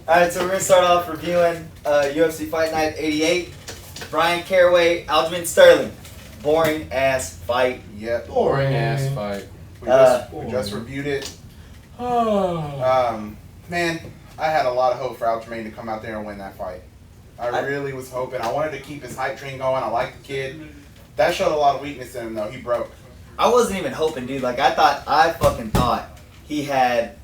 Alright, so we're going to start off reviewing UFC Fight Night 88. Brian Caraway, Aljamain Sterling. Boring ass fight. Yep. Boring ass fight. We just reviewed it. Man, I had a lot of hope for Aljamain to come out there and win that fight. I really was hoping. I wanted to keep his hype train going. I like the kid. That showed a lot of weakness in him, though. He broke. I wasn't even hoping, dude. Like, I fucking thought he had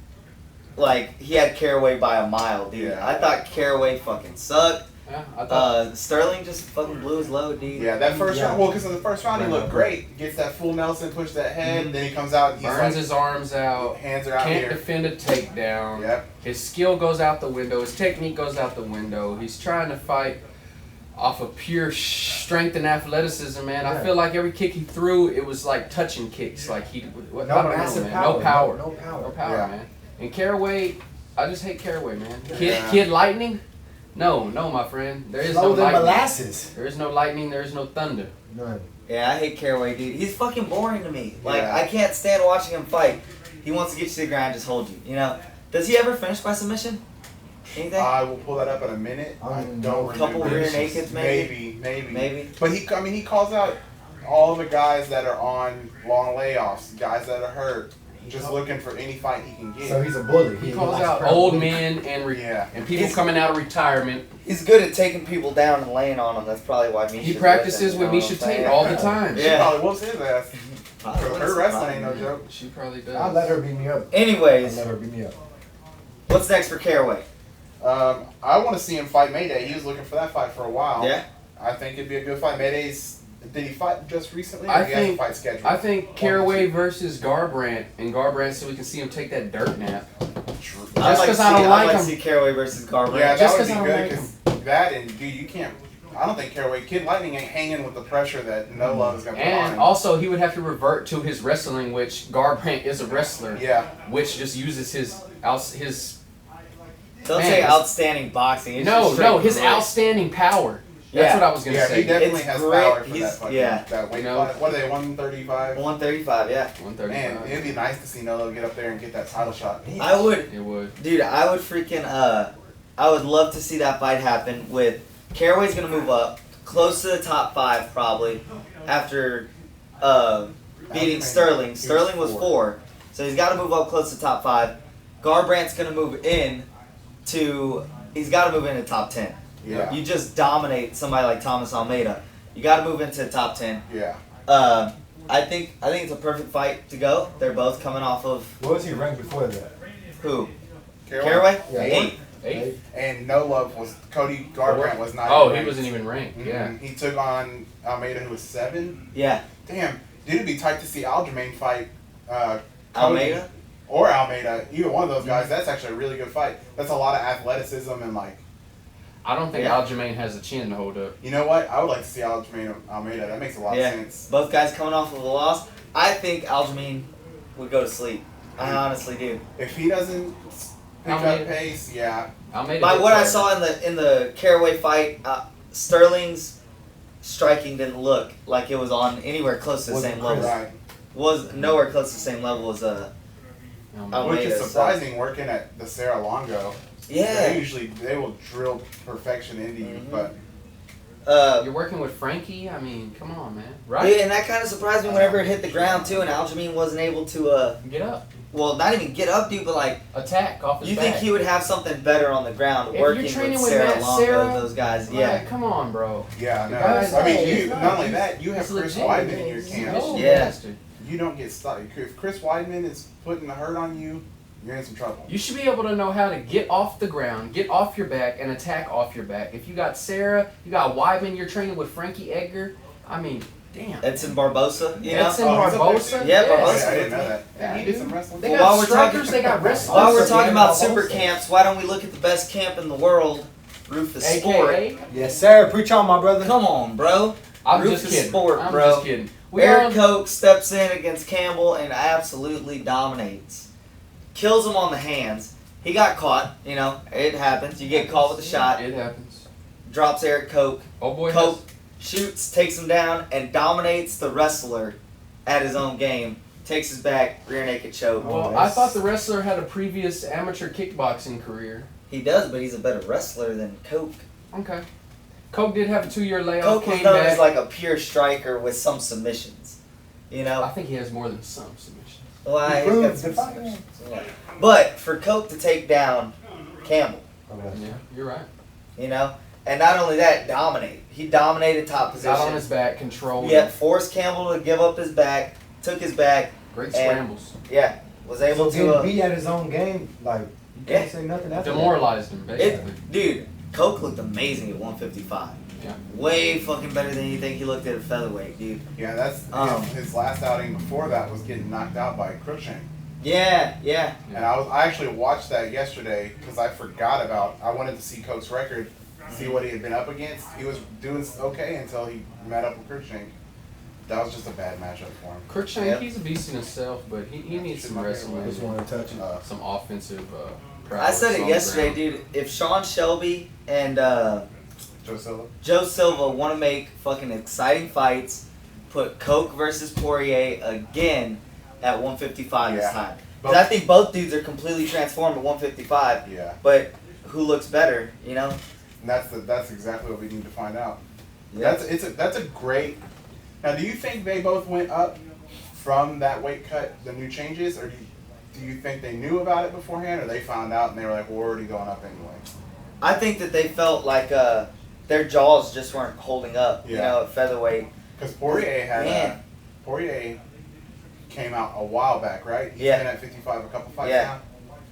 Caraway by a mile, dude. Yeah. I thought Caraway fucking sucked. Yeah, I thought Sterling just fucking blew his load, dude. Yeah, that first round. Well, because in the first round he looked great. Gets that full Nelson, push that head. Then he comes out. And he's burns his arms out. Hands are out Can't here. defend a takedown. Yep. His skill goes out the window. His technique goes out the window. He's trying to fight off of pure strength and athleticism, man. I feel like every kick he threw, it was like touching kicks. Like no massive power. No power. No power. No power, Yeah. man. And Caraway, I just hate Caraway, man. Kid Lightning? No, my friend. There is no lightning. Molasses. There is no lightning. There is no thunder. None. Yeah, I hate Caraway, dude. He's fucking boring to me. Like, Yeah. I can't stand watching him fight. He wants to get you to the ground and just hold you, you know? Does he ever finish by submission? Anything? I will pull that up in a minute. I don't A couple remember. rear nakeds, maybe? Maybe. But he calls out all the guys that are on long layoffs, guys that are hurt, just looking for any fight he can get. So he's a bully. He calls out old men and people coming out of retirement. He's good at taking people down and laying on them. That's probably why Misha. He practices with Misha Tate all the time. She Yeah. probably whoops his ass. Her wrestling ain't no joke. She probably does. I'll let her beat me up. Anyways, I'll let her beat me up. what's next for Caraway? I want to see him fight Mayday. He was looking for that fight for a while. Yeah. I think it'd be a good fight. Did he fight just recently? Or I he has a think- fight scheduled? I think Caraway versus Garbrandt, so we can see him take that dirt nap. I'd like 'cause I don't like to him. see Caraway versus Garbrandt. Yeah, that Just would 'cause be I don't good like because that and dude, you can't. I don't think Caraway, Kid Lightning ain't hanging with the pressure that No Love is gonna put on And him. also, he would have to revert to his wrestling, which Garbrandt is a wrestler. Yeah. Which just uses his. Don't Man, say it's- outstanding boxing. It's just No, straight his great. outstanding power. That's Yeah. what I was gonna Yeah, say. he definitely It's has great. power for He's- that fucking yeah. that weight. You know? What are they? 135. 135, yeah. 135. Man, it'd be nice to see No Love get up there and get that title shot. I would, It would. dude. I would freaking. I would love to see that fight happen. With Caraway's gonna move up close to the top 5 probably after beating Sterling. Sterling was 4, so he's got to move up close to top 5. Garbrandt's gonna move in to. He's got to move into top 10. Yeah. You just dominate somebody like Thomas Almeida. You got to move into the top 10. Yeah. I think it's a perfect fight to go. They're both coming off of What was he ranked before that? who? Caraway? Yeah. 8. And No Love was Cody Garbrandt was not. Oh, even he ranked. wasn't even ranked. Yeah. He took on Almeida, who was 7. Yeah. Damn, dude, it'd be tight to see Aljamain fight Cody Almeida? or Almeida. Either one of those guys. That's actually a really good fight. That's a lot of athleticism and like. I don't think Yeah. Aljamain has a chin to hold up. You know what? I would like to see Aljamain Almeida. That makes a lot of Yeah. sense. Both guys coming off of a loss. I think Aljamain would go to sleep. I honestly do. If he doesn't pick Almeida. up pace, yeah. Almeida By hits what I hard. saw in the Caraway fight, Sterling's striking didn't look like it was on anywhere close to the same level. Right. Was nowhere close to the same level as Almeida. Almeida. Which is so- surprising working at the Sarah Longo. Yeah. They will drill perfection into you, Mhm. but You're working with Frankie? I mean, come on, man. Yeah, Right? and that kind of surprised me whenever it hit the ground too, and Aljamain wasn't able to, Get up. well, not even get up, dude, but like, Attack off his you back. think he would have something better on the ground If working you're training with with Sarah Matt Longo, Serra, those guys, Like, yeah. come on, bro. yeah, no. guys- I mean, hey, you not only that, you have It's Chris legit. Weidman in your He's camp. an old Yeah. bastard. You don't get stuck. If Chris Weidman is putting the hurt on you, you're in some trouble. You should be able to know how to get off the ground, get off your back, and attack off your back. If you got Sarah, you got Weidman, you're training with Frankie Edgar. I mean, damn. Edson Barbosa, you know? Edson Oh, he's up there Barbosa? too? Yeah, I Barbosa. didn't know that. Yeah, He did dude. some wrestling. They Well, got while we're talking- strikers, they got wrestlers. While we're talking about Barbosa. super camps, why don't we look at the best camp in the world, Rufus Sport? AKA? Yes, sir. Preach on, my brother. Come on, bro. I'm Rufus just kidding. Sport, I'm bro. just kidding. We Eric all- Koch steps in against Campbell and absolutely dominates. Kills him on the hands. He got caught, you know, it happens. You get caught with a shot. It happens. Drops Eric Koch. Oh boy. Koch shoots, takes him down, and dominates the wrestler at his own game. Takes his back, rear naked choke. Well, I thought the wrestler had a previous amateur kickboxing career. He does, but he's a better wrestler than Coke. Okay. Coke did have a 2-year layoff. Coke was Came known back. as like a pure striker with some submissions. You know? I think he has more than some submissions. Well, He he's got proved some the fight. submissions. Yeah. But for Coke to take down Campbell, Yeah, you're right. you know? And not only that, dominate. He dominated top position. Got on his back, controlled. Yeah, forced Campbell to give up his back, took his back, Great and- scrambles. yeah, was able So getting to. beat at his own game, like you can't Yeah. say nothing after that. Demoralized him, basically. Dude, Coke looked amazing at 155. Yeah. Way fucking better than you think he looked at featherweight, dude. Yeah, that's his last outing before that was getting knocked out by Cruikshank. Yeah, yeah. And I actually watched that yesterday because I forgot about. I wanted to see Coke's record, see what he had been up against. He was doing okay until he met up with Cruikshank. That was just a bad matchup for him. Cruikshank, Yep. he's a beast in himself, but he needs some wrestling, Just want to touch it. some offensive I prowess said it on yesterday, the ground. dude. If Sean Shelby and Joe Silva. Joe Silva want to make fucking exciting fights, put Coke versus Poirier again at 155 this Yeah. time. Because I think both dudes are completely transformed at 155, Yeah, but who looks better, you know? and that's exactly what we need to find out. Yeah. That's a great. Now, do you think they both went up from that weight cut, the new changes, or do you think they knew about it beforehand, or they found out and they were like, we're already going up anyway? I think that they felt like their jaws just weren't holding up, you Yeah. know, at featherweight. Because Poirier had Man. Poirier came out a while back, right? He's Yeah. been at 55 a couple fights Yeah.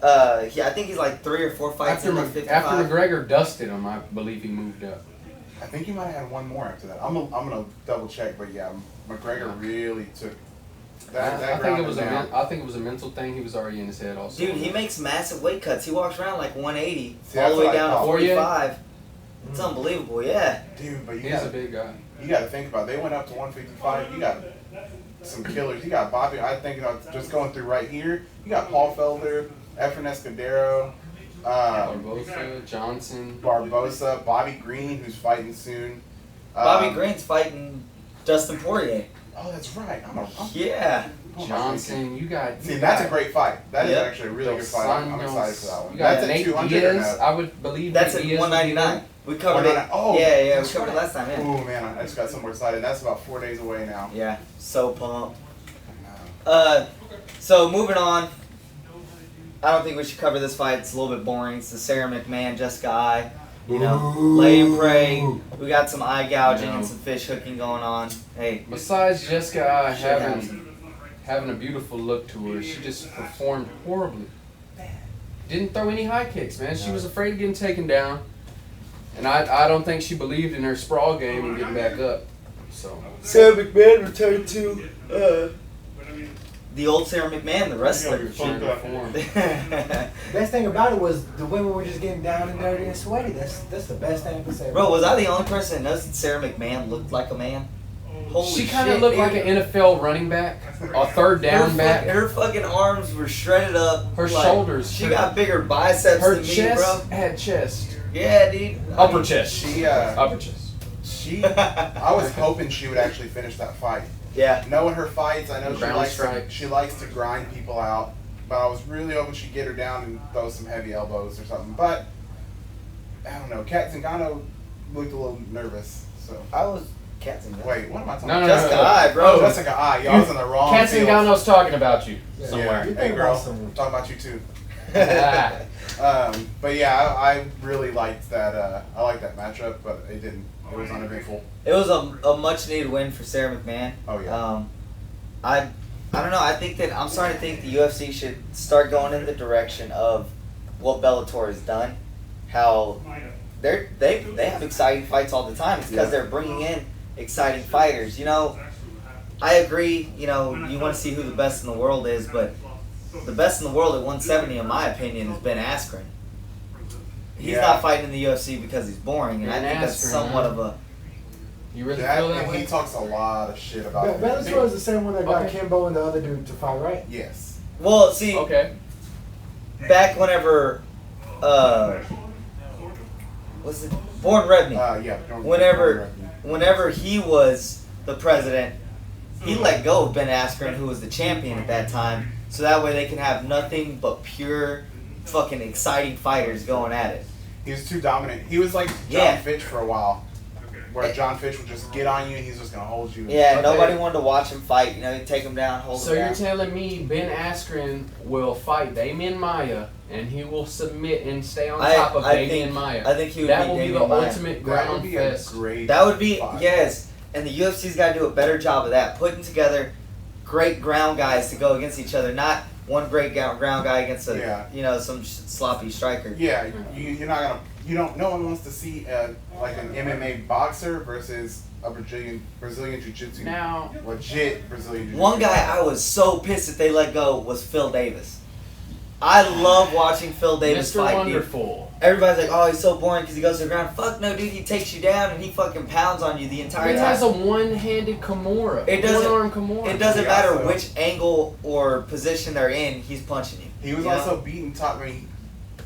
now. Yeah, I think he's like 3 or 4 fights After, in like 55. after McGregor dusted him, I believe he moved up. I think he might have had one more after that. I'm gonna double check, but yeah, McGregor really took that. I think ground it was him down. I think it was a mental thing. He was already in his head also. Dude, he makes massive weight cuts. He walks around like 180, See, all the that's way what I down to thought. 45. It's unbelievable, yeah. Dude, but He's a big guy. you got to think about it. They went up to 155. You got some killers. You got Bobby. I think just going through right here. You got Paul Felder, Efren Escudero, Barbosa, Johnson. Barbosa, Bobby Green, who's fighting soon. Bobby Green's fighting Dustin Poirier. Oh, that's right. Yeah. Johnson, you got. See, that's a great fight. That is Yep. actually a really good Dos fight. I'm Anjos. excited for that one. You got That's at Nate 200 or Diaz. no? I would believe That's Nate at Diaz would be 199. We covered it. Oh, yeah, we that's covered it right. last time, yeah. Oh man, I just got so more excited. That's about 4 days away now. Yeah, so pumped. So moving on. I don't think we should cover this fight. It's a little bit boring. It's the Sarah McMahon, Jessica Eye. You know, lay and pray. We got some eye gouging and some fish hooking going on. Hey, Besides Jessica Eye Shit happens. having a beautiful look to her, she just performed horribly. Didn't throw any high kicks, man. She was afraid of getting taken down. And I don't think she believed in her sprawl game and getting back up. So Sarah McMahon returned to the old Sarah McMahon, the wrestler. return to form. Best thing about it was the women were just getting down and dirty and sweaty. That's the best thing I could say. Bro, was I the only person that noticed that Sarah McMahon looked like a man? Holy She shit, kind of looked dude. like an NFL running back, a third down back. Her fucking arms were shredded up. Her like, shoulders. She got bigger biceps Her than me, chest bro. had chest. Yeah, dude. Upper chest. She Upper chest. I was hoping she would actually finish that fight. Yeah. Knowing her fights, I know Ground strike. she likes to grind people out, but I was really hoping she'd get her down and throw some heavy elbows or something. But I don't know. Kat Zingano looked a little nervous. So I was catching that. wait, what am I talking No, about? no, Jessica no. Eye, bro. Oh, Jessica Eye. Y'all was in the wrong Kat field. Zingano's talking about you Yeah. somewhere. Yeah. You Hey, think girl. about someone. I'm talking about you too. Ah. But yeah, I really liked that. I liked that matchup, but it didn't. It was uneventful. It was a much needed win for Sarah McMahon. Oh yeah. I don't know. I think that I'm starting to think the UFC should start going in the direction of what Bellator has done. How they have exciting fights all the time. It's because Yeah. they're bringing in exciting fighters. You know, I agree. You know, you want to see who the best in the world is, but the best in the world at 170, in my opinion, has been Askren. He's Yeah. not fighting in the UFC because he's boring, and I Ben think that's Askren, somewhat huh? of a. You really feel that And way? he talks a lot of shit about Bellator is the same one that got Okay. Kimbo and the other dude to fight, right? Yes. Well, see, Okay. back whenever, was it Born Rebney? Yeah. Whenever he was the president, he let go of Ben Askren, who was the champion at that time, so that way they can have nothing but pure fucking exciting fighters going at it. He was too dominant. He was like John Fitch for a while, where John Fitch would just get on you and he's just gonna hold you. Yeah, nobody wanted to watch him fight. You know, he'd take him down, hold him down. So you're telling me Ben Askren will fight Damian Maia and he will submit and stay on top of Damian Maia? I think he would that beat will be Damian the Maia. ultimate That would ground be a fest. great. That would be fight. yes, and the UFC's got to do a better job of that, putting together great ground guys to go against each other, not one great ground guy against some sloppy striker. Yeah, you're not gonna. You don't. No one wants to see like an MMA boxer versus a Brazilian Jiu-Jitsu. Now, legit Brazilian Jiu-Jitsu. One guy I was so pissed that they let go was Phil Davis. I love watching Phil Davis Mr. fight. Wonderful. Dude. Everybody's like, oh, he's so boring because he goes to the ground. Fuck no, dude. He takes you down and he fucking pounds on you the entire He time. has a one-handed Kimura. It doesn't- One-arm Kimura. It doesn't Yeah, matter so- which angle or position they're in, he's punching you. He was You know? also beaten top. I mean,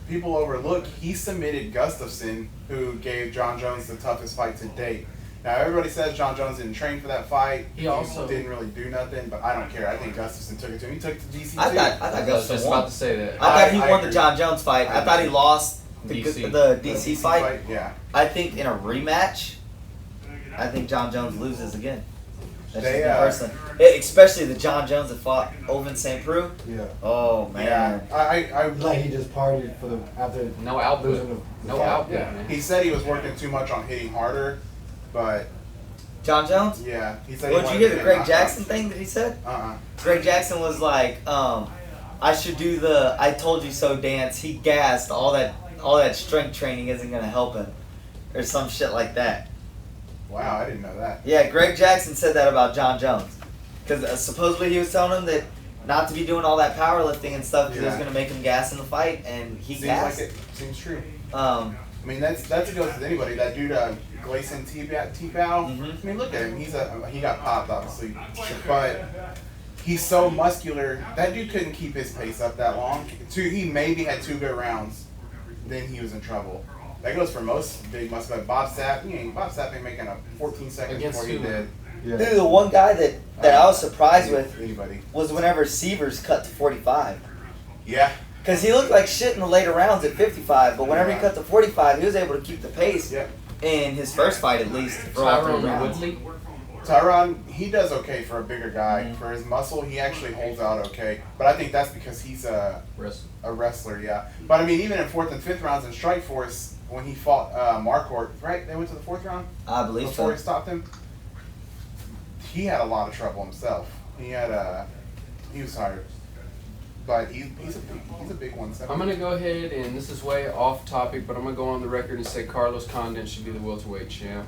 people overlook he submitted Gustafsson, who gave John Jones the toughest fight to date. Now everybody says John Jones didn't train for that fight. He also didn't really do nothing, but I don't care. I think Gustafsson took it to him. He took it to DC I too. thought I was just Gustafsson about won. to say that. I thought he I won the agree. John Jones fight. I thought he lost the DC. the DC fight. Yeah. I think in a rematch, I think John Jones loses again. That's They, just me personally. Especially the John Jones that fought Ovin St. Preux. Yeah. Oh man. Yeah. I It's like he just partied for the after No output. losing the No fight. output, yeah. man. He said he was working too much on hitting harder, but John Jones? yeah, he said. What'd you hear the Greg Jackson thing that he said? Uh-uh. Greg Jackson was like, I should do the I told you so dance. He gassed all that strength training isn't gonna help him. Or some shit like that. Wow, I didn't know that. Yeah, Greg Jackson said that about John Jones. Because supposedly he was telling him that not to be doing all that powerlifting and stuff because it was Yeah. going to make him gas in the fight, and he Seems gassed. like it seems true. Um, I mean, that goes with anybody. That dude, Gleison T-Bow. Mhm. I mean, look at him. He got popped, obviously, but he's so muscular. That dude couldn't keep his pace up that long. He maybe had 2 good rounds, then he was in trouble. That goes for most big muscular. Bob Sapp, Bob Sapp ain't making a 14 seconds Against before he who? did. Yeah. dude, the one guy that I was surprised with Anybody? was whenever Severs cut to 45. Yeah. Because he looked like shit in the later rounds at 55, but whenever he Yeah. cut to 45, he was able to keep the pace Yep. in his first fight at least for all 3 Tyron rounds. Woodley. Tyron, he does okay for a bigger guy. Mhm. For his muscle, he actually holds out okay. But I think that's because he's a wrestler, yeah. But I mean, even in 4th and 5th rounds in Strikeforce, when he fought Marquardt, right? They went to the 4th round I believe before so. he stopped him. He had a lot of trouble himself. He was tired. But he's a big one. I'm going to go ahead, and this is way off topic, but I'm going to go on the record and say Carlos Condon should be the welterweight champ.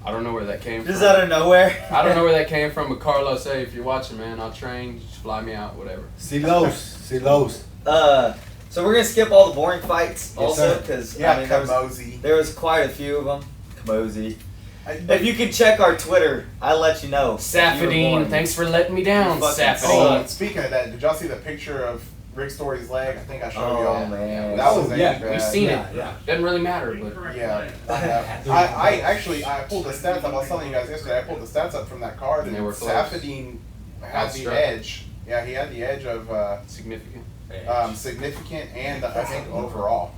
I don't know where that came Just from. out of nowhere. I don't know where that came from, but Carlos, hey, if you're watching, man, I'll train. Just fly me out, whatever. Silos. So we're gonna skip all the boring fights Yes, also sir. because Yeah, I mean Kamosi. there was quite a few of them. Kamosi. But If you can check our Twitter, I let you know. if you were Safadine, boring. thanks for letting me down, You fucking Safadine. speaking of that, did y'all see the picture of Rick Story's leg? I think I showed Oh y'all. man. That was Yeah, bad. We've seen it. Yeah. Doesn't really matter, but Yeah, I actually pulled the stats up. I was telling you guys yesterday. I pulled the stats up from that card, and They were close. Safadine had the Outstruck. edge. Yeah, he had the edge of significant. significant and I think overall.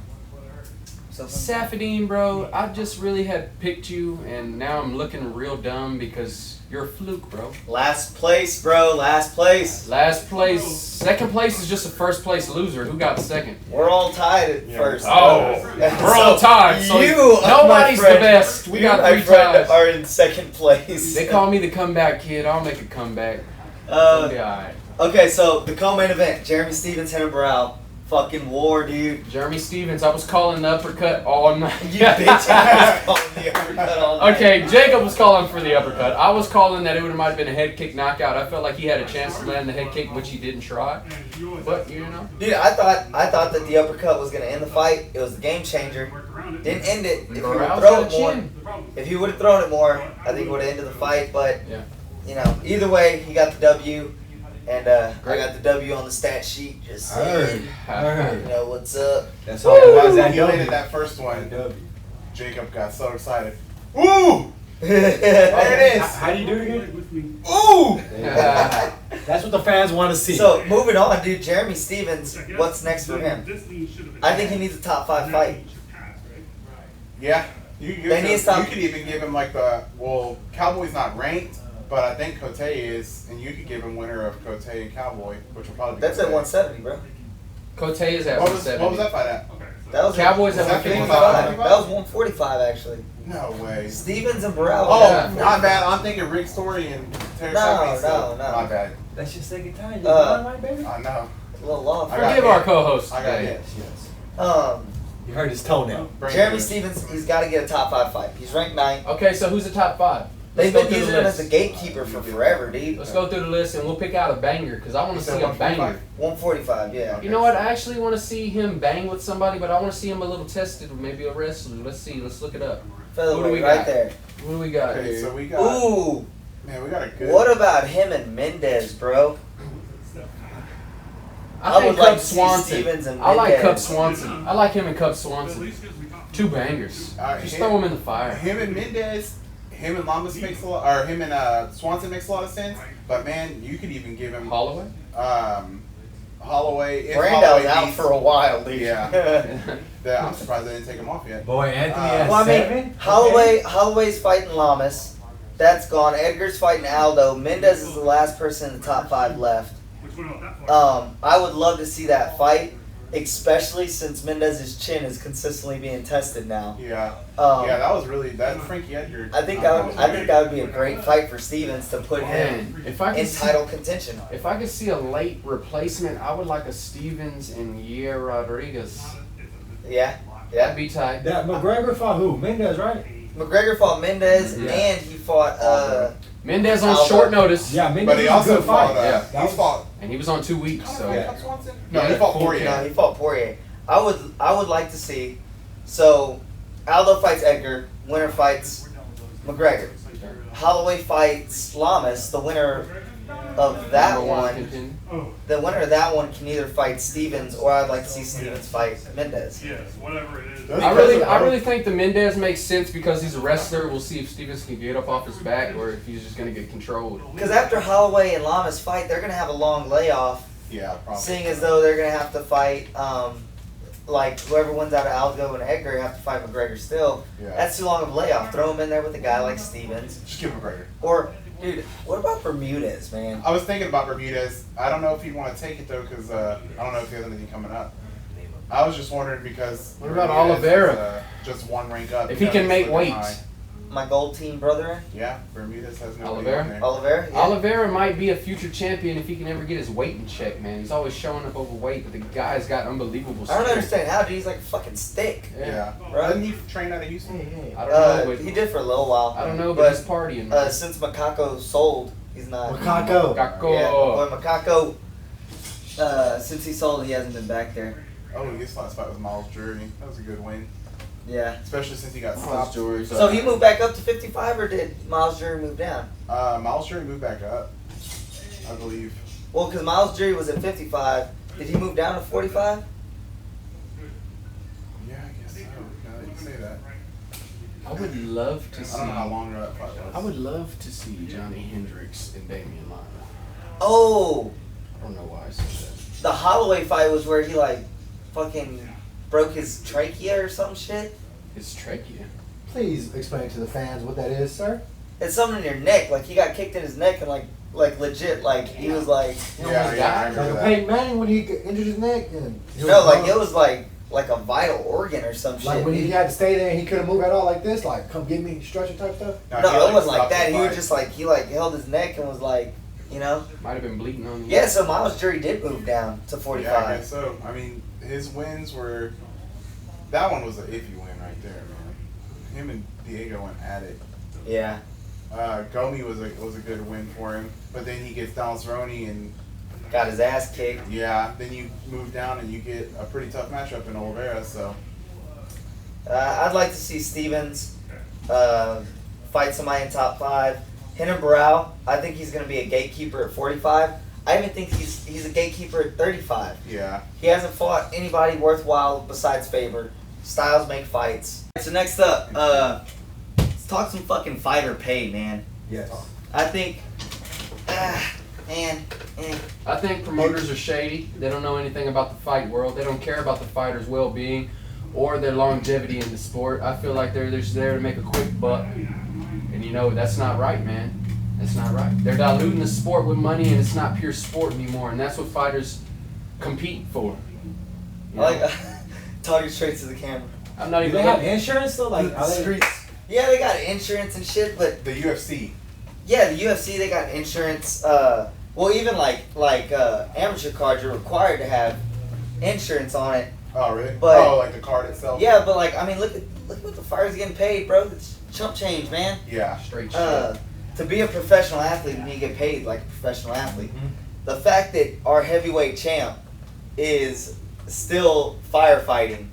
Safadine, bro, I just really had picked you, and now I'm looking real dumb because you're a fluke, bro. Last place, bro. Last place. Last place, second place is just a first place loser. Who got second? We're all tied at Yeah. first. Oh, we're all tied. So you, nobody's my friend, the best. We you, got my 3 friend, ties. are in second place. They call me the comeback kid. I'll make a comeback. It'll be alright. Okay, so the co-main event: Jeremy Stevens, Henry Burrell. Fucking war, dude. Jeremy Stevens, I was calling the uppercut all night. You bitch ass calling the uppercut all night. Okay, Jacob was calling for the uppercut. I was calling that it might have been a head kick knockout. I felt like he had a chance to land the head kick, which he didn't try. But you know, Dude, I thought that the uppercut was gonna end the fight. It was the game changer. Didn't end it. If he would have Burrell's thrown got it a more, chin. if he would have thrown it more, I think it would have ended the fight. But Yeah. you know, either way, he got the W, and I got the W on the stat sheet. Just saying, you know what's up. That's all it was. That He W. landed that first one. W. Jacob got so excited. Woo! There it is. How do you do it again? Ooh! That's what the fans want to see. So moving on, dude. Jeremy Stevens. What's next for him? I think he needs a top 5 fight. Yeah. You could even give him like Cowboy's not ranked, but I think Cote is, and you could give him winner of Cote and Cowboy, which will probably be That's at Cote. 170, bro. Cote is at What was 170. that fight at? That was Cowboys at at 155. 155. That was 145 actually. No way. Stevens and Burrell. Oh, Yeah. my bad. I'm thinking Rick Story and Terry No, Shelby, no. so My bad. That's just taking time. You Uh, right, baby? I know. A little off. I got Forgive hit. our co-host I got today. hit. Yes. You heard his toenail. Jeremy Stevens, he's got to get a top 5 fight. He's ranked 9th. Okay, so who's the top 5? They've Let's go been through using the him as list. a gatekeeper for forever, dude. Let's go through the list and we'll pick out a banger because I want You to said see a 145? banger. 145, yeah. You know what? I actually want to see him bang with somebody, but I want to see him a little tested with maybe a wrestler. Let's see. Let's look it up. Who do we Featherweight right got? there. What do we got Okay, here? so we got. Ooh, Man, we got a good. what about him and Mendez, bro? I think would like Cub to see Swanson. Stevens and I like Cub Mendez. Swanson. I like him and Cub Swanson. 2 bangers. Just throw him in the fire. Him and Mendez, him and Lamas makes a lot, or him and Swanson makes a lot of sense. But man, you could even give him Holloway? Holloway. If Brandow's Holloway out beats- for a while, dude. Yeah, I'm surprised they didn't take him off yet. Boy, Anthony Well, at Well, I mean, 7. Holloway's fighting Lamas. That's gone. Edgar's fighting Aldo. Mendez is the last person in the top 5 left. I would love to see that fight, especially since Mendez's chin is consistently being tested now. Yeah. Yeah, that was really that Frankie Edgar. I think that would be a great fight for Stevens to put him Man, if I could in see, title contention. if I could see a late replacement, I would like a Stevens and Yair Rodriguez. Yeah, That'd yeah. be tight. That McGregor fought who? Mendez, right? McGregor fought Mendez, Yeah. and he fought Mendez on Aldo. short notice, Yeah, Mendez But he was a also good fight. fought. Yeah. He's fought. and he was on 2 weeks. So Cub Swanson? No, Yeah, he fought full Poirier. no, he fought Poirier. I would like to see. So, Aldo fights Edgar. Winner fights McGregor. Holloway fights Lamas. The winner of that Number one, contender. the winner of that one can either fight Stevens or I'd like to see Stevens fight Mendez. Yes, whatever it is. I really think the Mendez makes sense because he's a wrestler. We'll see if Stevens can get up off his back or if he's just gonna get controlled. Because after Holloway and Lamas fight, they're gonna have a long layoff. Yeah, probably. Seeing as though they're gonna have to fight, like whoever wins out of Aldo and Edgar have to fight McGregor still. Yeah. That's too long of a layoff. Throw him in there with a guy like Stevens. Just give him McGregor. Or, dude, what about Bermudez, man? I was thinking about Bermudez. I don't know if he'd want to take it though, because I don't know if he has anything coming up. I was just wondering because. What about Bermudez Oliveira? is, just one rank up. If he can He's make looking weight. high. My gold team brother, Yeah, Bermudez has no Oliveira? weight on there. Oliveira. Yeah. Oliveira might be a future champion if he can ever get his weight in check, man. He's always showing up overweight, but the guy's got unbelievable I don't strength. understand how, dude. He's like a fucking stick. Yeah. Right. Didn't he train out of Houston? I don't know, but He did for a little while. I don't know, but he's partying. Man. Since Makako sold, he's not. Macaco. Gakko. Yeah, boy, Makako. Since he sold, he hasn't been back there. Oh, his last fight was Miles Jury. That was a good win, Yeah. especially since he got Miles stopped. Jury. So he moved back up to 55, or did Miles Jury move down? Miles Jury moved back up, I believe. Well, because Miles Jury was at 55. Did he move down to 45? Yeah, I guess so. Now that you say that. I would love to see. I don't know how long that fight was. I would love to see Johnny Hendricks and Damian Lima. Oh, I don't know why I said that. the Holloway fight was where he like fucking broke his trachea or some shit. It's trachea. Please explain to the fans what that is, sir. It's something in your neck. Like he got kicked in his neck and like legit. Like he was like You Yeah, almost yeah, I died. remember Like that. Peyton Manning when he injured his neck and he no, like drunk. it was like a vital organ or some Like shit. when he dude. had to stay there and he couldn't move at all like this, like come get me, stretcher type stuff. he, No, it wasn't like stopped that. the He was fight. just like he like held his neck and was like, you know. Might have been bleeding on him. Yeah, so Miles Jury did move down to 45. Yeah, I guess so. I mean, his wins were. That one was an iffy win right there, man. Him and Diego went at it. Yeah. Gomi was a good win for him, but then he gets Donald Cerrone and Got his ass kicked. yeah, then you move down and you get a pretty tough matchup in Oliveira. So I'd like to see Stevens fight somebody in top 5. Renan Barão, I think he's going to be a gatekeeper at 45. I even think he's a gatekeeper at 35. yeah, He hasn't fought anybody worthwhile besides Faber. Styles make fights. So next up, talk some fucking fighter pay, man. Yes. I think, man. I think promoters are shady. They don't know anything about the fight world. They don't care about the fighter's well-being or their longevity in the sport. I feel like they're just there to make a quick buck. And that's not right, man. That's not right. They're diluting the sport with money, and it's not pure sport anymore. And that's what fighters compete for. I like talking straight to the camera. I'm not Do even. they have insurance though? Like, are they? Streets. Yeah, they got insurance and shit, but The UFC. yeah, the UFC they got insurance. Well, even like amateur cards, you're required to have insurance on it. Oh, really? But- like the card itself? Yeah, but like I mean, look what the fighters getting paid, bro. It's chump change, man. Yeah. Straight shit. To be a professional athlete, you need to get paid like a professional athlete. Mhm. The fact that our heavyweight champ is still firefighting,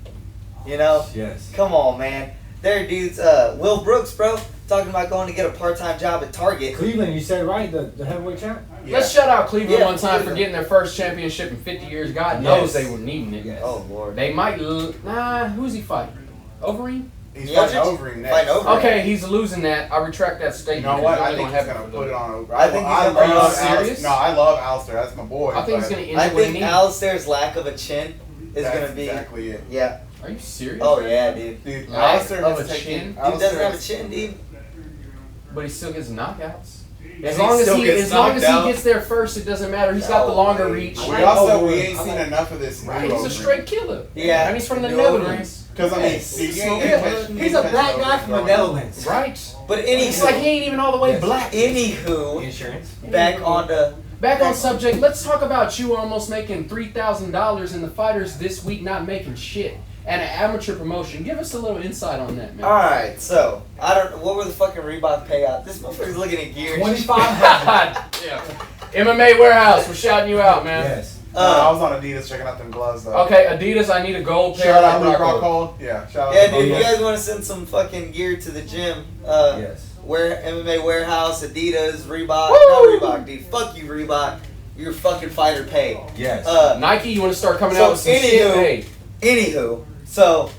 Yes. come on, man. There are dudes, Will Brooks, bro, talking about going to get a part-time job at Target. Cleveland, you said right, the heavyweight champ. Yeah. Let's shout out Cleveland Yeah, one time for Cleveland. getting their first championship in 50 years. God knows Yes. they were needing it. Yes. Oh Lord. They might. Who's he fighting? Overeem? He's Yeah, fighting over him next. fighting over. Okay, he's losing that. I retract that You statement. know what? He's I only think gonna he's have gonna it for put the- it on over. I think he's gonna put it on. Are you serious? No, I love Alistair. That's my boy. I think he's but gonna end I it with a think knee. Alistair's lack of a chin is that's going to be. exactly it. Yeah. Are you serious? Oh yeah, dude. Dude, Lack Alistair of has a taken. chin? Dude Alistair doesn't have a has- chin, dude. But he still gets knockouts. Yeah, As he long as still he gets knocked out. gets there first, it doesn't matter. He's got the longer No, reach. We I also like we Overeem. ain't I seen like- enough of this. Right, he's a straight killer. Yeah. And he's from the New Netherlands. Because I mean, Yes. dude, you ain't Yeah. gonna catch- He's a black guy from the Netherlands. Right. But It's like he ain't even all the way Yes. black. anywho, Insurance. back on the. Back on subject, let's talk about you almost making $3,000 and the fighters this week not making shit at an amateur promotion. Give us a little insight on that, man. All right, so I don't. What were the fucking Reebok payout? This motherfucker's looking at gear. 2,500. Yeah. MMA Warehouse, we're shouting you out, man. Yes. I was on Adidas checking out them gloves though. Okay, Adidas, I need a gold pair. Shout out like to Rocco. Rockhold. Yeah, shout out Yeah, to dude, if you Rockhold. guys want to send some fucking gear to the gym, Yes. MMA Warehouse, Adidas, Reebok, Woo! not Reebok, dude. Fuck you, Reebok. You're fucking fighter pay. Yes. Nike, you want to start coming So, out with some anywho- shit? Hey, Anywho, so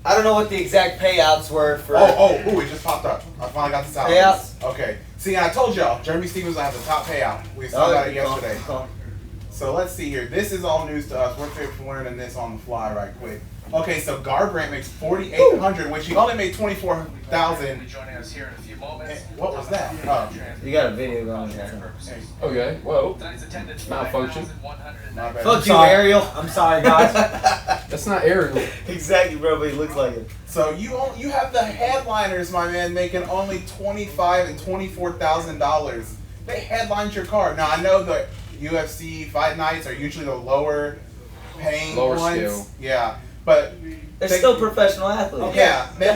I don't know what the exact payouts were for. Ooh, it just popped up. I finally got the salary. Payouts? Okay. See, I told y'all, Jeremy Stevens will have the top payout. We talked about it yesterday. So let's see here. This is all news to us. We're learning this on the fly right quick. Okay, so Garbrandt makes $4,800, which he only made $24,000. Joining us here in a few moments. What was that? Oh, You got a video going there. okay, whoa. Tonight's attendance Malfunction. my bad. Fuck you, Sorry. Ariel. I'm sorry, guys. That's not Ariel. Exactly, bro, but he looks like it. So you have the headliners, my man, making only $25,000 and $24,000. They headlined your card. Now I know the UFC fight nights are usually the lower paying Lower ones. scale. Yeah, but They're They- still professional athletes. yeah, they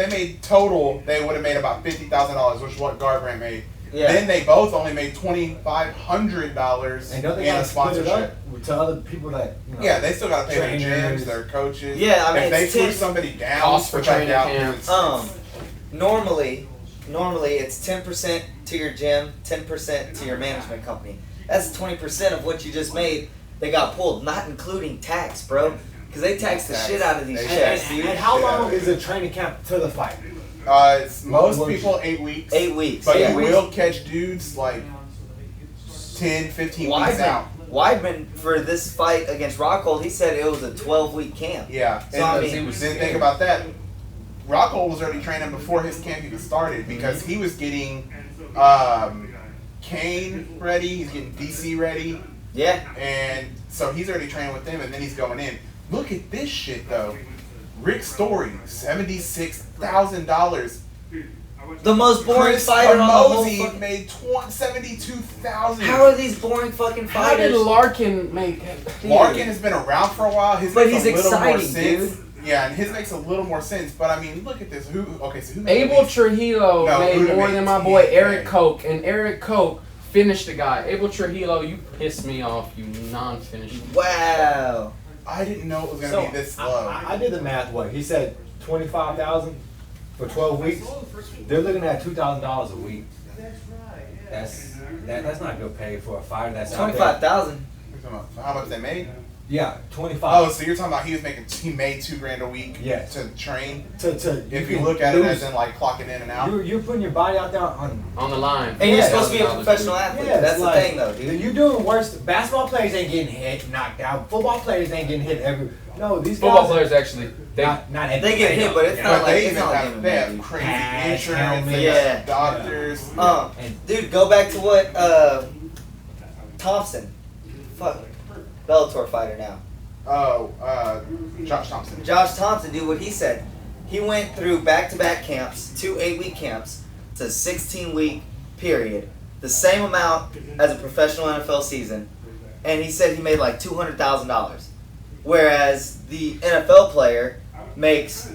made total. They would have made about $50,000, which is what Garbrandt made. Yeah. Then they both only made $2,500 And don't they in a gotta split it sponsorship. up to other people that, Yeah, they still got to pay their Trainers. gyms, their coaches. Yeah, I mean, if they it's push 10 somebody down, Cost for which I training doubt, camp. it's- Normally it's 10% to your gym, 10% to your management company. That's 20% of what you just made. They got pulled, not including tax, bro. Because they tax the shit out of these They checks, tax. dude. And how long is the training camp to the fight? It's most What- people 8 weeks. 8 weeks. But yeah. you will catch dudes like 10, 15 weeks out. Weidman, for this fight against Rockhold, he said it was a 12-week camp. Yeah. So, I And mean- he was, then think about that. Rockhold was already training before his camp even started because he was getting Kane ready, he's getting DC ready, Yeah. and so he's already training with them, and then he's going in. Look at this shit though. Rick Story, $76,000. The most boring Chris fighter on the whole Hormozy fucking... made $72,000. How are these boring fucking How did fighters? Larkin make? Larkin has been around for a while. His But makes he's a little more exciting, sense. dude. Yeah, and his makes a little more sense. But I mean, look at this. Who made Abel at least- Trujillo No, made Buddha more made than my boy 10K. Eric Koch, and Eric Koch finished the guy. Abel Trujillo, you pissed me off, you non-finished. Wow. I didn't know it was gonna be this low. I did the math. What he said, 25,000 for 12 weeks. They're looking at $2,000 a week. That's not good pay for a fighter that's out there. 25,000. How much they made? Yeah, 25. Oh, so you're talking about he made $2,000 a week Yes. to train? To If you look at it as in like clocking in and out? you're putting your body out there on On the line. And you're Yeah. supposed to be a professional athlete. Yeah, That's the like, thing, though, dude. You're doing worse. Basketball players ain't getting hit, knocked out. Football players ain't getting hit every. No, these Football guys. players actually, Not every They get hit, but it's Yeah. not But like they it's even not like have, MMA, they have dude. crazy Pads, insurance, helmets. they Yeah. have doctors. Dude, go back to what Thompson, fuck, Bellator fighter now. Josh Thompson. Josh Thompson, dude, what he said. He went through back-to-back camps, 2 8-week camps, to 16-week period, the same amount as a professional NFL season, and he said he made like $200,000, whereas the NFL player makes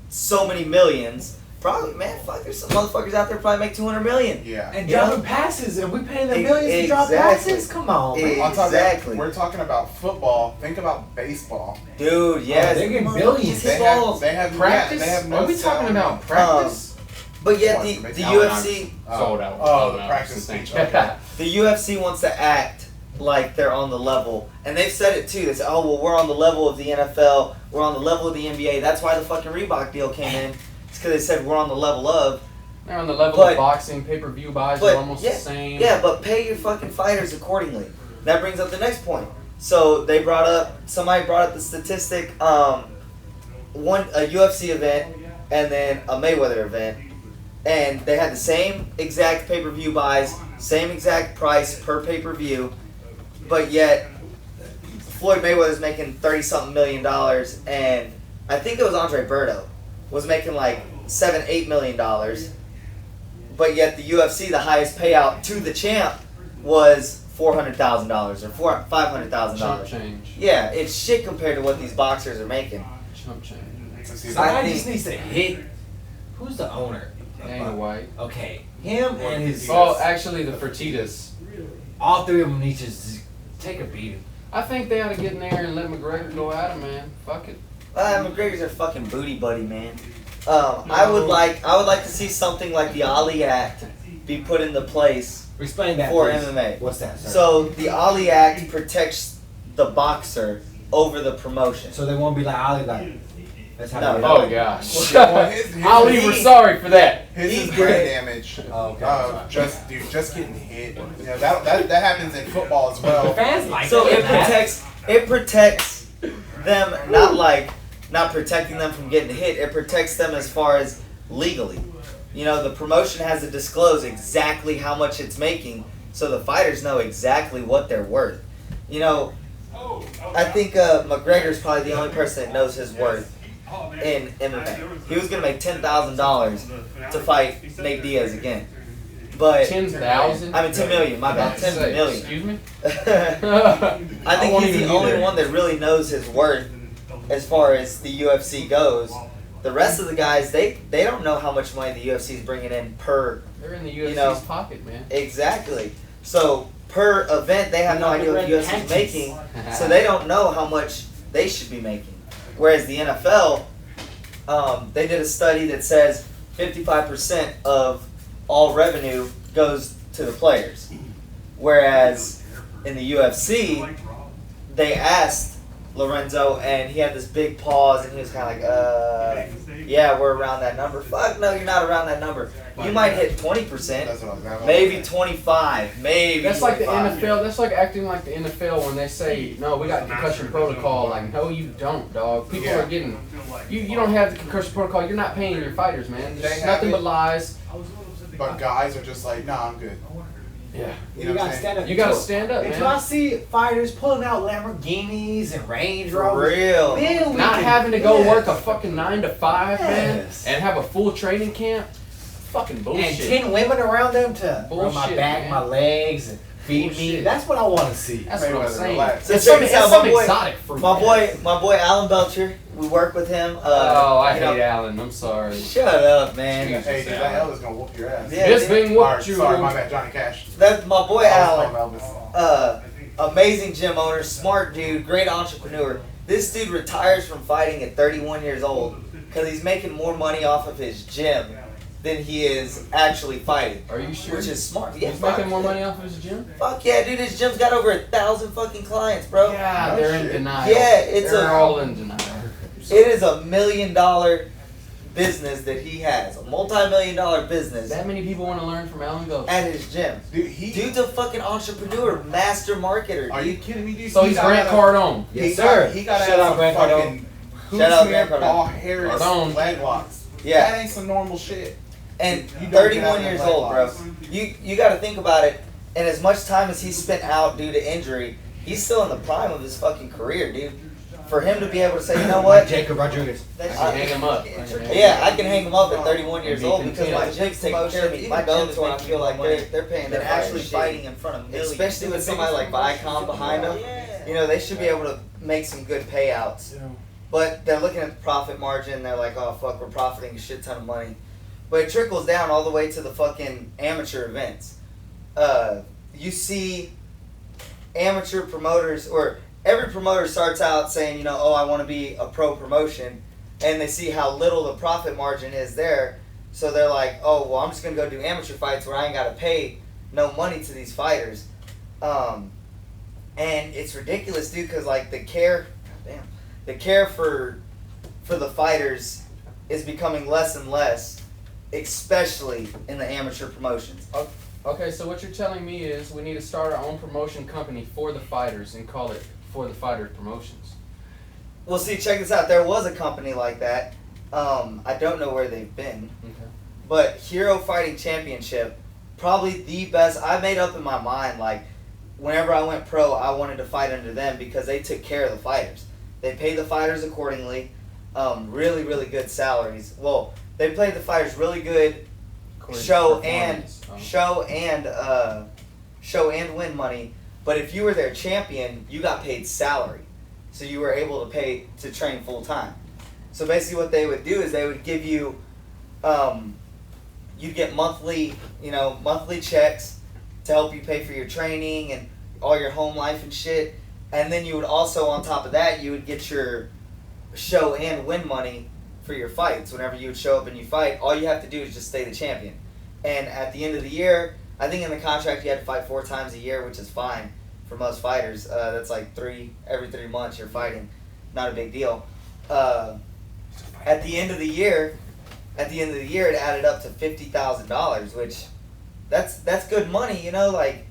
so many millions. Probably, man, fuck, there's some motherfuckers out there probably make $200 million. Yeah. And You know? dropping passes, and we paying them millions to drop Exactly. passes. Come on, man. On top of that, Exactly. we're talking about football. Think about baseball. Dude, yes. they're getting billions. Hit balls. They have practice? Yeah, they have no Are we talking salary. about practice? But yet What, the baseball? UFC Sold out. Oh, Oh, the no, practice it's speech. Okay. the UFC wants to act like they're on the level, and they've said it too. They say, "Oh well, we're on the level of the NFL. We're on the level of the NBA." That's why the fucking Reebok deal came in. It's because they said we're on the level of. They're on the level But- of boxing, pay-per-view buys But are almost yeah, the same. yeah, but pay your fucking fighters accordingly. That brings up the next point. So somebody brought up the statistic. A UFC event and then a Mayweather event, and they had the same exact pay-per-view buys, same exact price per pay-per-view, but yet Floyd Mayweather's making $30-something million, and I think it was Andre Berto was making like $7-8 million, but yet the UFC, the highest payout to the champ was $400,000 or $500,000. Chump change. Yeah, it's shit compared to what these boxers are making. Chump change. Somebody I just think- needs to hit. Who's the owner? Dana White. Okay, him and his. Oh, actually, the Fertitas. All three of them need to just take a beating. I think they ought to get in there and let McGregor go at him, man. Fuck it. McGregor's a fucking booty buddy, man. I would like to see something like the Ali Act be put into place Explain that for please. MMA. What's that, sir? So the Ali Act protects the boxer over the promotion. So they won't be like Ali, like. That's how No, they no. Oh, gosh. Well, his- Ali, we're sorry for that. His He's is brain good. damage. Oh, okay. Just getting hit. You know, that happens in football as The well. fans like So that. it protects them, not protecting them from getting hit. It protects them as far as legally. You know, the promotion has to disclose exactly how much it's making, so the fighters know exactly what they're worth. You know, I think McGregor's probably the only person that knows his worth in MMA. He was gonna make $10,000 to fight Nate Diaz again, but 10,000? I mean 10 million. My bad, 10 million. Excuse me? I think won't he's the even be only there. one that really knows his worth as far as the UFC goes. The rest of the guys, they don't know how much money the UFC is bringing in per They're in the UFC's You know, pocket, man. exactly. So per event, they have no idea what the UFC is making, so they don't know how much they should be making. Whereas the NFL, they did a study that says 55% of all revenue goes to the players. Whereas in the UFC, they asked Lorenzo, and he had this big pause, and he was kind of like, yeah, we're around that number. Fuck no, you're not around that number. You might hit 20%, That's what I was gonna maybe say. 25, maybe. That's like the 25. NFL. That's like acting like the NFL when they say, no, we got concussion protocol. Like, no, you don't, dog. People Yeah. are getting. You don't have the concussion protocol. You're not paying your fighters, man. They There's have nothing it. but lies. But guys are just like, nah, I'm good. Yeah. You know what I'm gotta saying? stand up. You gotta stand up, Until I man. see fighters pulling out Lamborghinis and Range For Rovers, real. then we Not can- having to go yes. work a fucking 9 to 5, man, Yes. and have a full training camp. Fucking and bullshit. 10 women around them to rub my Bullshit, back, man. my legs, and feed me. Bullshit. That's what I want to see. That's what I'm Mayweather, saying. relax. So It's check some, this it's out, some my boy- exotic fruit. My boy Alan Belcher, we work with him. Oh, I you know- hate Alan. I'm sorry. Shut up, man. Hey, dude, that L is gonna whoop your ass. Yeah, Just dude. being whooped you. Sorry, my bad, Johnny Cash. That's my boy Alan. Elvis. Amazing gym owner, smart dude, great entrepreneur. This dude retires from fighting at 31 years old because he's making more money off of his gym than he is actually fighting. Are you sure? Which is smart. Yeah, He's fuck. making more money off of his gym? Fuck yeah, dude. His gym's got over 1,000 fucking clients, bro. Yeah, Oh, they're in shit. denial. Yeah, it's they're a- all in denial. It is $1 million business that he has. A multi-million-dollar business That many people want to learn from Alan Go. at his gym. Dude's a fucking entrepreneur, master marketer. Are dude. you kidding me, dude? So he's Grant Cardone. Yes, sir. He got Shout out some Grant fucking Shout out Hoops Grant Smith, Cardone. Paul Harris, Cardone. leg locks. Yeah. That ain't some normal shit. And You don't get out 31 of years leg old, bro. locks. You got to think about it. And as much time as he's spent out due to injury, he's still in the prime of his fucking career, dude. For him to be able to say, you know what? Jacob Rodriguez. I can hang him up. Yeah, I can hang him up at 31 years And old he because my gym's taking care of me. My gym's when I feel like they're paying their actually fighting in front of millions. Especially with somebody like Viacom behind them. You know, they should be able to make some good payouts. But they're looking at the profit margin. They're like, oh, fuck, we're profiting a shit ton of money. But it trickles down all the way to the fucking amateur events. You see amateur promoters, or every promoter starts out saying, you know, oh, I want to be a pro promotion. And they see how little the profit margin is there. So they're like, oh, well, I'm just going to go do amateur fights where I ain't got to pay no money to these fighters. And it's ridiculous, dude, because, like, the care for the fighters is becoming less and less, especially in the amateur promotions. Okay, so what you're telling me is we need to start our own promotion company for the fighters and call it For the Fighters Promotions. Well, see, check this out. There was a company like that. I don't know where they've been. Okay. But Hero Fighting Championship, probably the best. I made up in my mind, like, whenever I went pro, I wanted to fight under them because they took care of the fighters. They paid the fighters accordingly. Really, really good salaries. Well, they paid the fighters really good show and win money. But if you were their champion, you got paid salary. So you were able to train full time. So basically what they would do is they would give you, you'd get monthly checks to help you pay for your training and all your home life and shit. And then you would also, on top of that, you would get your show and win money for your fights. Whenever you would show up and you fight, all you have to do is just stay the champion. And at the end of the year, I think in the contract you had to fight 4 times a year, which is fine for most fighters. That's like every 3 months you're fighting. Not a big deal. At the end of the year, it added up to $50,000, which that's good money, you know. Like,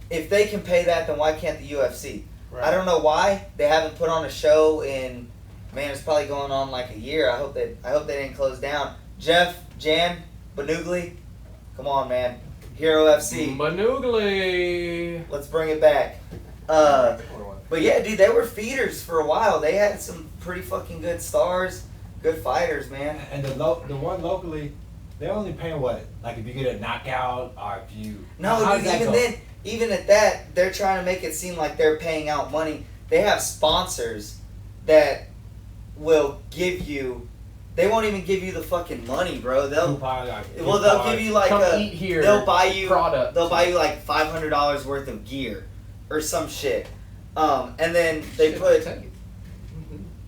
if they can pay that, then why can't the UFC? Right. I don't know why they haven't put on a show in. Man, it's probably going on like a year. I hope they didn't close down. Jan Banugli, come on, man. Hero FC. Manugli. Let's bring it back. But yeah, dude, they were feeders for a while. They had some pretty fucking good stars, good fighters, man. And the one locally, they're only paying what? Like if you get a knockout or if you. No, how dude, does that even go? then, even at that, they're trying to make it seem like they're paying out money. They have sponsors that will give you. They won't even give you the fucking money, bro. They'll give you like Come eat here. They'll buy you product. They'll buy you like $500 worth of gear or some shit. And then they put.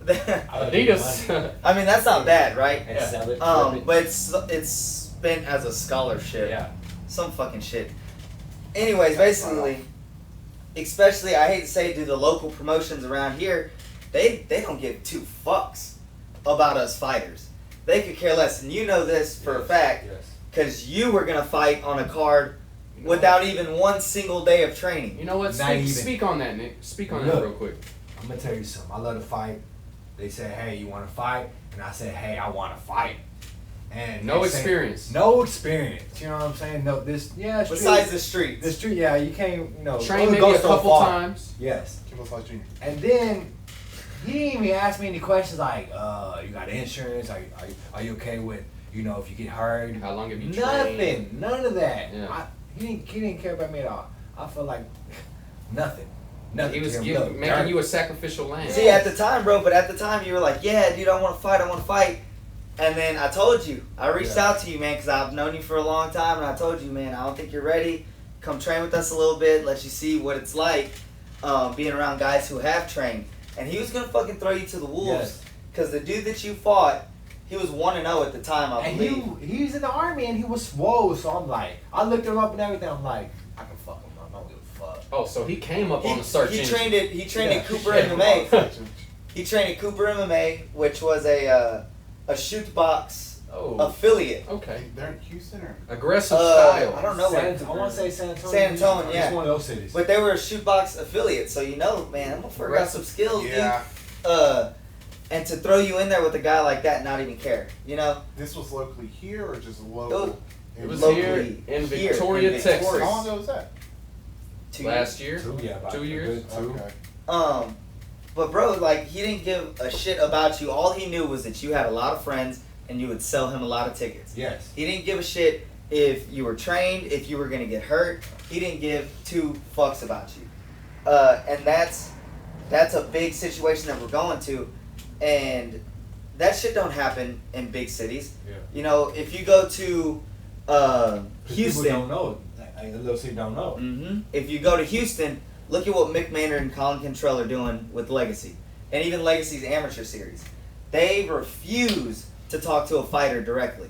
Adidas. I mean, that's not bad, right? And sell it. But it's spent as a scholarship. Yeah. Some fucking shit. Anyways, basically, especially, I hate to say it, dude, the local promotions around here, they don't give 2 fucks about us fighters. They could care less, and you know this for a fact, because you were gonna fight on a card without even 1 single day of training. You know what? Not even. Speak on that, Nick. Speak on that Look. real quick. I'm gonna tell you something. I love to fight. They say, "Hey, you want to fight?" And I said, "Hey, I want to fight." And No they say, experience. no experience. You know what I'm saying? No, Besides the streets. the street, yeah, you can't, Train only maybe go a so couple far. times. Yes. Kimball Slice Jr. And then he didn't even ask me any questions like, you got insurance? Are you okay with, if you get hurt? How long have you trained? Nothing. None of that. Yeah. He didn't care about me at all. I felt like nothing. Nothing. He was to him. Look, making dirt. you a sacrificial lamb. See, at the time, bro, but at the time you were like, yeah, dude, I want to fight. And then I told you, I reached out to you, man, because I've known you for a long time, and I told you, man, I don't think you're ready. Come train with us a little bit, let you see what it's like being around guys who have trained. And he was going to fucking throw you to the wolves, because the dude that you fought, He was 1-0 at the time, I And believe. he's in the army and he was swole, so I'm like, I looked him up and everything. I'm like, I can fuck him up. I don't give a fuck. Oh, so he came up on the search He engine. trained at Cooper Yeah. MMA. He trained at Cooper MMA, which was a shoot box Oh, affiliate. okay. They're in Houston or? Aggressive style. I don't know. I want to say San Antonio. San Antonio, yeah. It's one of those cities. But they were a shoot box affiliate, so man, I'm gonna got some skills, Yeah. dude. And to throw you in there with a guy like that and not even care, This was locally here or just local? It was Locally, here in here Victoria, in Texas. Victoria. How long ago was that? Last year? About 2 years? Two. Okay. But bro, like he didn't give a shit about you. All he knew was that you had a lot of friends and you would sell him a lot of tickets. Yes. He didn't give a shit if you were trained, if you were gonna get hurt. He didn't give two fucks about you. And that's a big situation that we're going to, and that shit don't happen in big cities. Yeah. If you go to Houston, People don't know. Like, the little city don't know. If you go to Houston, look at what Mick Maynard and Colin Cantrell are doing with Legacy, and even Legacy's amateur series. They refuse to talk to a fighter directly.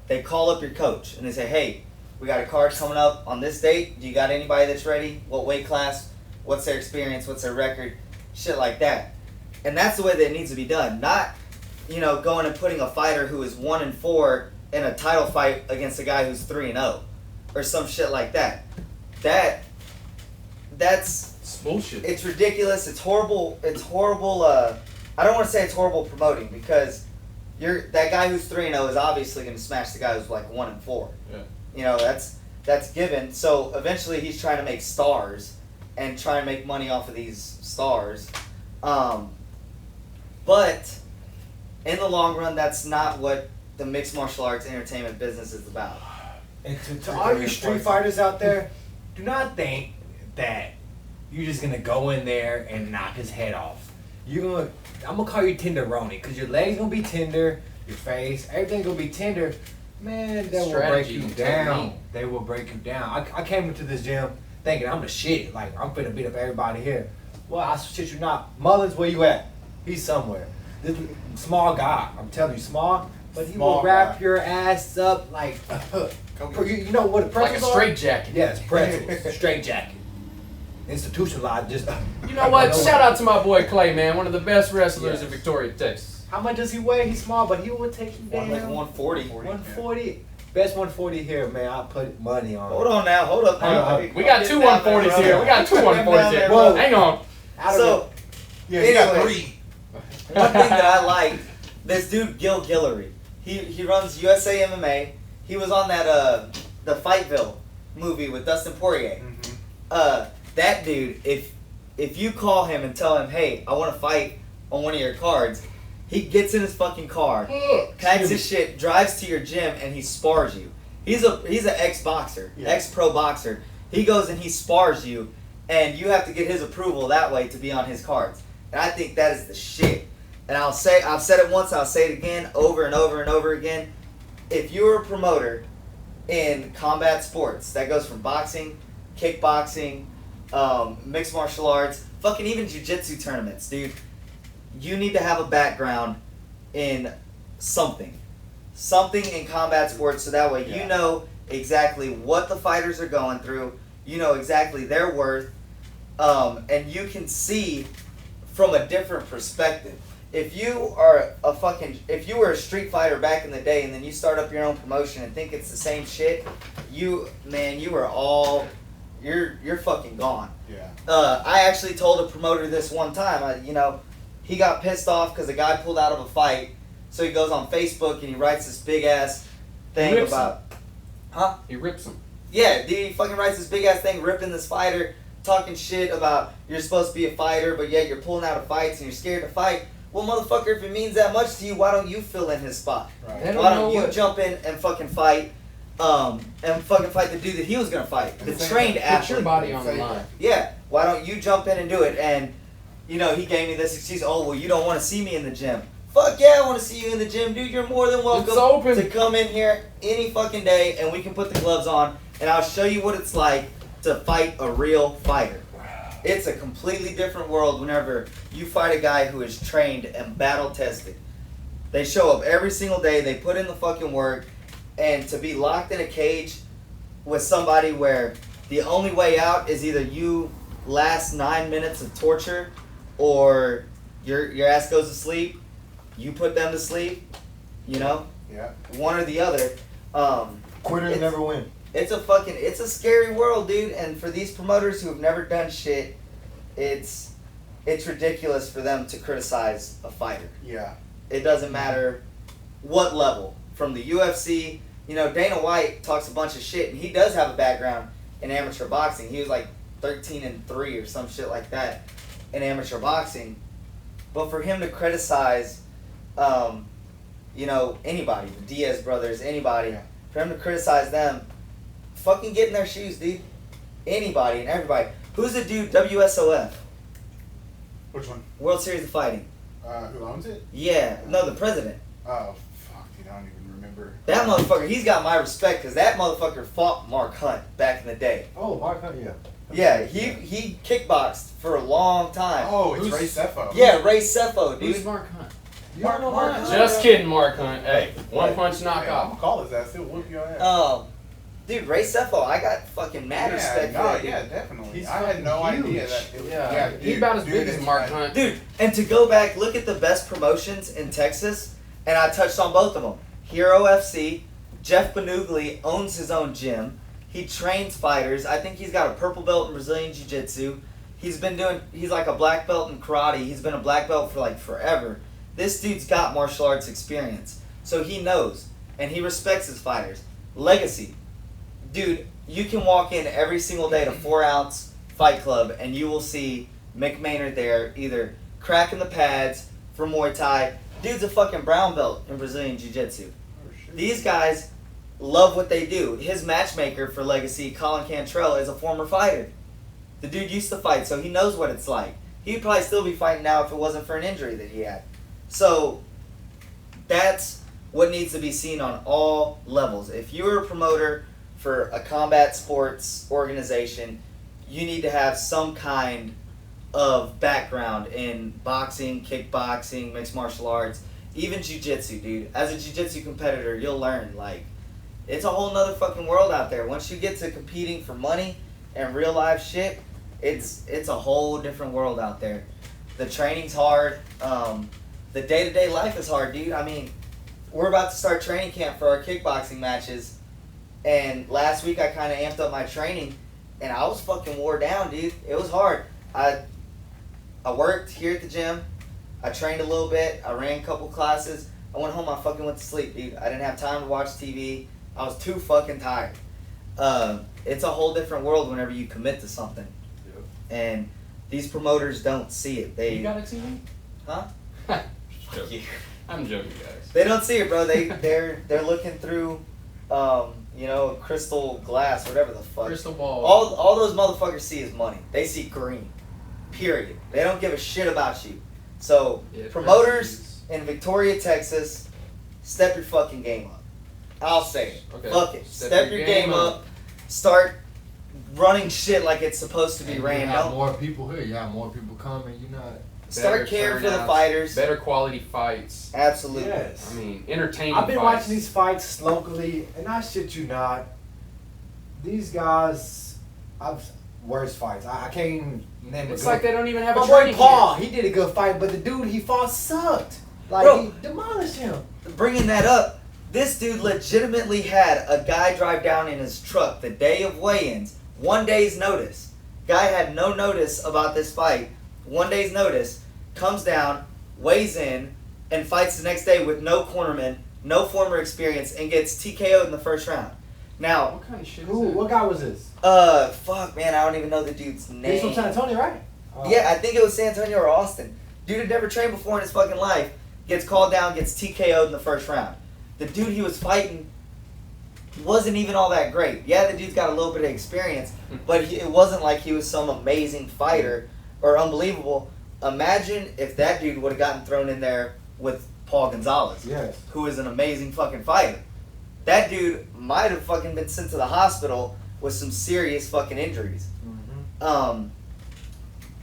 They call up your coach and they say, "Hey, we got a card coming up on this date. Do you got anybody that's ready? What weight class? What's their experience? What's their record? Shit like that." And that's the way that it needs to be done. Not, going and putting a fighter who is 1-4 in a title fight against a guy who's 3-0, or some shit like that. That's It's bullshit. it's ridiculous. It's horrible. It's horrible. I don't want to say it's horrible promoting because that guy who's 3-0 is obviously going to smash the guy who's like 1-4. Yeah. That's given. So eventually he's trying to make stars and try and make money off of these stars. But in the long run, that's not what the mixed martial arts entertainment business is about. And to all you street fighters out there, do not think that you're just gonna go in there and knock his head off. I'm gonna call you tenderoni, because your legs gonna be tender, your face, everything gonna be tender. Man, they will break Strategy you and down. technique. They will break you down. I came into this gym thinking I'm the shit. Like, I'm finna beat up everybody here. Well, I shit you not. Mullins, where you at? He's somewhere. This small guy, I'm telling you, small, but he Small will wrap guy. your ass up like, you know what a Like a pretzels straight are? jacket. Yes, pretzels, straight jacket. Institutionalized, just. You know what? Shout out to my boy Clay, man. One of the best wrestlers in Yes. Victoria, Texas. How much does he weigh? He's small, but he will take you down. Like 140. 140. Best 140 here, man. I'll put money on. Hold on now. Hold up. We got two 140s here. We got two 140s here. Whoa. Hang on. So, Yeah, you got Anyway. 3. one thing that I like, this dude Gil Guillory, he runs USA MMA. He was on that the Fightville movie with Dustin Poirier. That dude, if you call him and tell him, "Hey, I want to fight on one of your cards," he gets in his fucking car, packs his shit, drives to your gym, and he spars you. He's an ex-boxer, Yeah. ex-pro boxer. He goes and he spars you, and you have to get his approval that way to be on his cards. And I think that is the shit. And I've said it once, I'll say it again, over and over and over again. If you're a promoter in combat sports, that goes from boxing, kickboxing, mixed martial arts, fucking even jiu-jitsu tournaments, dude. You need to have a background in something in combat sports, so that way you know exactly what the fighters are going through, you know exactly their worth, and you can see from a different perspective. If you were a street fighter back in the day and then you start up your own promotion and think it's the same shit, you're fucking gone. Yeah. I actually told a promoter this one time. He got pissed off because a guy pulled out of a fight. So he goes on Facebook and he writes this big ass thing Rips about, huh? He rips him. Yeah, dude, he fucking writes this big ass thing ripping this fighter, talking shit about you're supposed to be a fighter, but yet you're pulling out of fights and you're scared to fight. Well, motherfucker, if it means that much to you, why don't you fill in his spot? Right. They don't Why know don't you what- jump in and fucking fight, the dude that he was gonna fight, the trained Put athlete. your body on the line. Yeah, why don't you jump in and do it? And, he gave me this excuse, "Oh, well, you don't want to see me in the gym." Fuck yeah, I want to see you in the gym, dude. You're more than It's welcome open. to come in here any fucking day and we can put the gloves on and I'll show you what it's like to fight a real fighter. It's a completely different world whenever you fight a guy who is trained and battle tested. They show up every single day. They put in the fucking work. And to be locked in a cage with somebody where the only way out is either you last 9 minutes of torture or your ass goes to sleep, you put them to sleep, you know? Yeah. One or the other. Quitters never win. It's a scary world, dude. And for these promoters who have never done shit, it's ridiculous for them to criticize a fighter. Yeah. It doesn't matter what level. From the UFC, you know, Dana White talks a bunch of shit, and he does have a background in amateur boxing. He was like 13-3 or some shit like that in amateur boxing. But for him to criticize, you know, anybody, the Diaz brothers, anybody, for him to criticize them, fucking get in their shoes, dude. Anybody and everybody. Who's the dude, WSOF? Which one? World Series of Fighting. Who owns it? Yeah, no, the president. Oh, fuck, dude, I don't even remember. That motherfucker, he's got my respect because that motherfucker fought Mark Hunt back in the day. Oh, Mark Hunt, yeah. Yeah, he kickboxed for a long time. Oh, it's Who's- Ray Cepho. Yeah, Ray Cepho, dude. Who's Mark Hunt? You don't know Mark Hunt? Just kidding, Mark Hunt. Hey, one Hey, punch Hey, I'm knockout. gonna call his ass. He'll whoop your ass. Dude, Ray Cepho, I got fucking mad respect for that dude. Yeah, definitely. He's I had no fucking idea huge. that. It was, Yeah, dude, he's about as big dude, as Mark it's- Hunt. Dude, and to go back, look at the best promotions in Texas, and I touched on both of them. Hero FC, Jeff Benugli owns his own gym. He trains fighters. I think he's got a purple belt in Brazilian Jiu-Jitsu. He's like a black belt in karate. He's been a black belt for like forever. This dude's got martial arts experience. So he knows, and he respects his fighters. Legacy. Dude, you can walk in every single day to 4 Ounce Fight Club, and you will see Mick Maynard there, either cracking the pads for Muay Thai. Dude's a fucking brown belt in Brazilian Jiu-Jitsu. These guys love what they do. His matchmaker for Legacy, Colin Cantrell, is a former fighter. The dude used to fight, so he knows what it's like. He'd probably still be fighting now if it wasn't for an injury that he had. So, that's what needs to be seen on all levels. If you're a promoter for a combat sports organization, you need to have some kind of background in boxing, kickboxing, mixed martial arts, even jiu-jitsu, dude. As a jiu-jitsu competitor, you'll learn, like, it's a whole nother fucking world out there. Once you get to competing for money and real life shit, it's a whole different world out there. The training's hard. The day-to-day life is hard, dude. I mean, we're about to start training camp for our kickboxing matches, and last week I kind of amped up my training, and I was fucking wore down, dude. It was hard. I worked here at the gym. I trained a little bit. I ran a couple classes. I went home. I fucking went to sleep, dude. I didn't have time to watch TV. I was too fucking tired. It's a whole different world whenever you commit to something. Yep. And these promoters don't see it. They You got a TV? Huh? Fuck you. I'm joking, guys. They don't see it, bro. They're looking through, you know, crystal glass, whatever the fuck. Crystal ball. All those motherfuckers see is money. They see green. Period. They don't give a shit about you. So Yeah, promoters in Victoria, Texas, step your fucking game up. I'll say it. Okay. Fuck it. Step your game up. Start running shit like it's supposed to be And ran. you have Don't more people here. You have more people coming. You're not. start Better caring for the turnouts, fighters. Better quality fights. Absolutely. Yes. I mean, entertaining I've been fights. watching these fights locally, and I shit you not. These guys, worst fights. I can't even name It's a like good. they don't even have My a boy training Paul, camp. he did a good fight, but the dude he fought sucked. Like Bro. he demolished him. Bringing that up, this dude legitimately had a guy drive down in his truck the day of weigh-ins, 1 day's notice. Guy had no notice about this fight. 1 day's notice, comes down, weighs in, and fights the next day with no cornerman, no former experience, and gets TKO'd in the first round. Now, What kind of shit is Who? that? What guy was this? fuck, man, I don't even know the dude's He's name. from San Antonio, right? Yeah, I think it was San Antonio or Austin. Dude had never trained before in his fucking life. Gets called down, gets TKO'd in the first round. The dude he was fighting wasn't even all that great. Yeah, the dude's got a little bit of experience, but it wasn't like he was some amazing fighter or unbelievable. Imagine if that dude would have gotten thrown in there with Paul Gonzalez, Yes. who is an amazing fucking fighter. That dude might have fucking been sent to the hospital with some serious fucking injuries. Mm-hmm.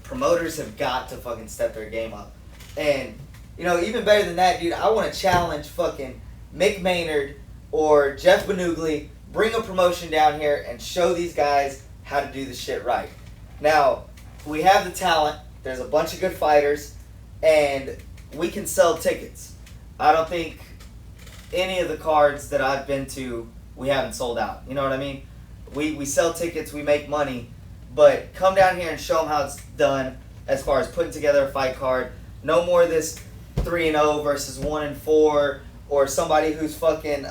Promoters have got to fucking step their game up. And even better than that, dude, I want to challenge fucking Mick Maynard or Jeff Benugli, bring a promotion down here and show these guys how to do the shit right. Now, we have the talent, there's a bunch of good fighters, and we can sell tickets. I don't think any of the cards that I've been to, we haven't sold out. You know what I mean? We sell tickets, we make money, but come down here and show them how it's done as far as putting together a fight card. No more this 3-0 versus 1-4, or somebody who's fucking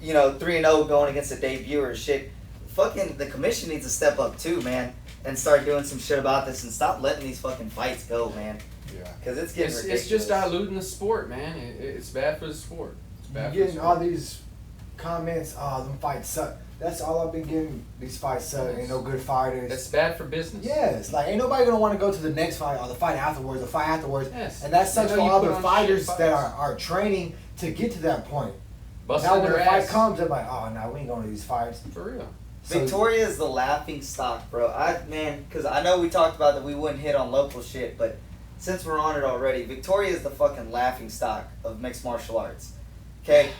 3-0 going against a debuter or shit. Fucking the commission needs to step up too, man, and start doing some shit about this and stop letting these fucking fights go, man. Yeah. Because it's getting ridiculous. It's just diluting the sport, man. It's bad for the sport. It's bad for You're the getting sport. all these comments, oh, them fights suck. That's all I've been getting. These fights suck. Ain't no good fighters. It's bad for business. Yes, like ain't nobody gonna want to go to the next fight or the fight afterwards, Yes. And that sucks You know, for you other put on fighters shit that fights. are training to get to that point. Busting Now when their the fight ass. comes, they're like, oh, no, we ain't going to these fights. For real. So- Victoria is the laughing stock, bro. Because I know we talked about that we wouldn't hit on local shit, but since we're on it already, Victoria is the fucking laughing stock of mixed martial arts. Okay,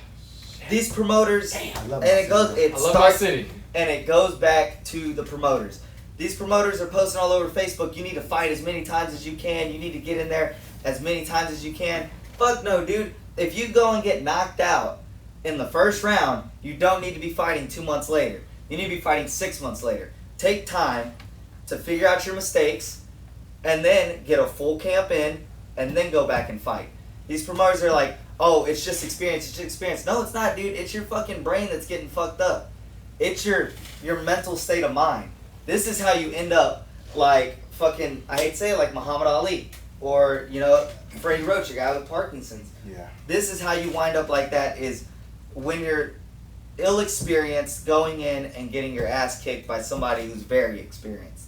these promoters, I love and it my goes, city. it I love my starts, city. and it goes back to the promoters. These promoters are posting all over Facebook. You need to fight as many times as you can. You need to get in there as many times as you can. Fuck no, dude. If you go and get knocked out in the first round, you don't need to be fighting 2 months later. You need to be fighting 6 months later. Take time to figure out your mistakes, and then get a full camp in, and then go back and fight. These promoters are like, oh, it's just experience, it's just experience. No, it's not, dude. It's your fucking brain that's getting fucked up. It's your mental state of mind. This is how you end up like fucking, I hate to say it, like Muhammad Ali. Or, Freddie Roach, a guy with Parkinson's. Yeah. This is how you wind up like that, is when you're ill-experienced going in and getting your ass kicked by somebody who's very experienced.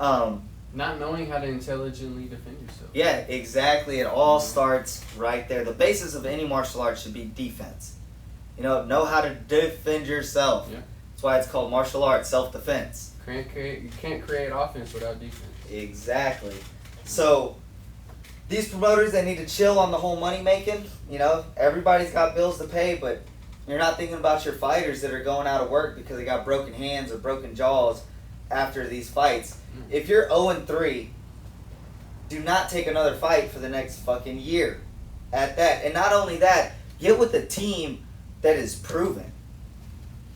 Not knowing how to intelligently defend yourself. Yeah, exactly. It all starts right there. The basis of any martial art should be defense. Know how to defend yourself. Yeah. That's why it's called martial arts, self-defense. You can't create offense without defense. Exactly. So, these promoters, they need to chill on the whole money making. Everybody's got bills to pay, but you're not thinking about your fighters that are going out of work because they got broken hands or broken jaws after these fights. If you're 0-3, do not take another fight for the next fucking year at that. And not only that, get with a team that is proven.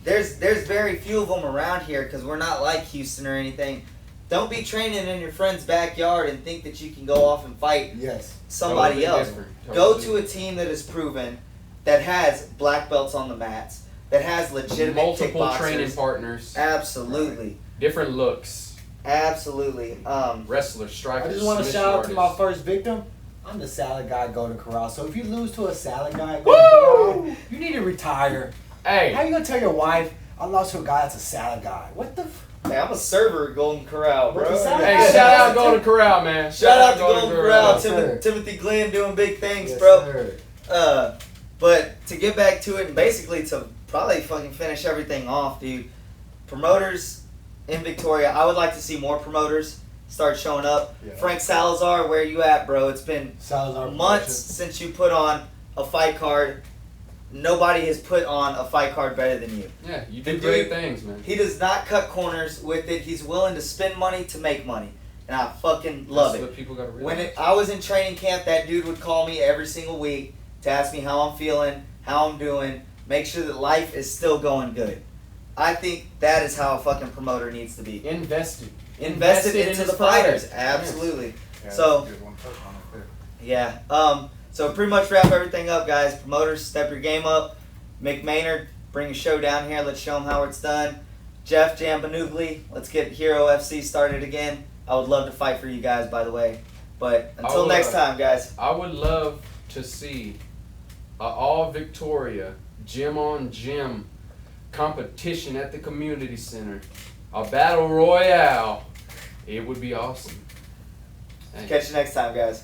There's very few of them around here because we're not like Houston or anything. Don't be training in your friend's backyard and think that you can go off and fight somebody Totally else. different. Go Totally to a team that is proven, that has black belts on the mats, that has legitimate multiple kickboxers. training partners. Absolutely. Different looks. Absolutely. Wrestlers, strikers. I just want to submission shout out to my artists. first victim. I'm the salad guy at Golden Corral. So if you lose to a salad guy at Golden Corral, you need to retire. Hey. How you going to tell your wife, I lost to a guy that's a salad guy? What the Hey, I'm a server at Golden Corral, bro. But the salad Hey, guy- shout out Golden Corral, man. Shout out to Golden Corral. Yes, sir. Timothy Glenn doing big things, Yes, bro. sir. But to get back to it, and basically to probably fucking finish everything off, dude. Promoters in Victoria, I would like to see more promoters start showing up. Yeah. Frank Salazar, where you at, bro? It's been Salazar months since you put on a fight card. Nobody has put on a fight card better than you. Yeah, you The do great dude- things, man. He does not cut corners with it. He's willing to spend money to make money. And I fucking love That's it. what people gotta realize. When I was in training camp, that dude would call me every single week to ask me how I'm feeling, how I'm doing, make sure that life is still going good. I think that is how a fucking promoter needs to be. Invested. Invested in into his the fighters. product. Absolutely. Yeah, So- that's a good one. Touch on it there. Yeah. So pretty much wrap everything up, guys. Promoters, step your game up. Mick Maynard, bring a show down here. Let's show them how it's done. Jeff Jambanugli, let's get Hero FC started again. I would love to fight for you guys, by the way. But until would, next time, guys. I would love to see all Victoria gym on gym competition at the community center. A battle royale. It would be awesome. Thanks. Catch you next time, guys.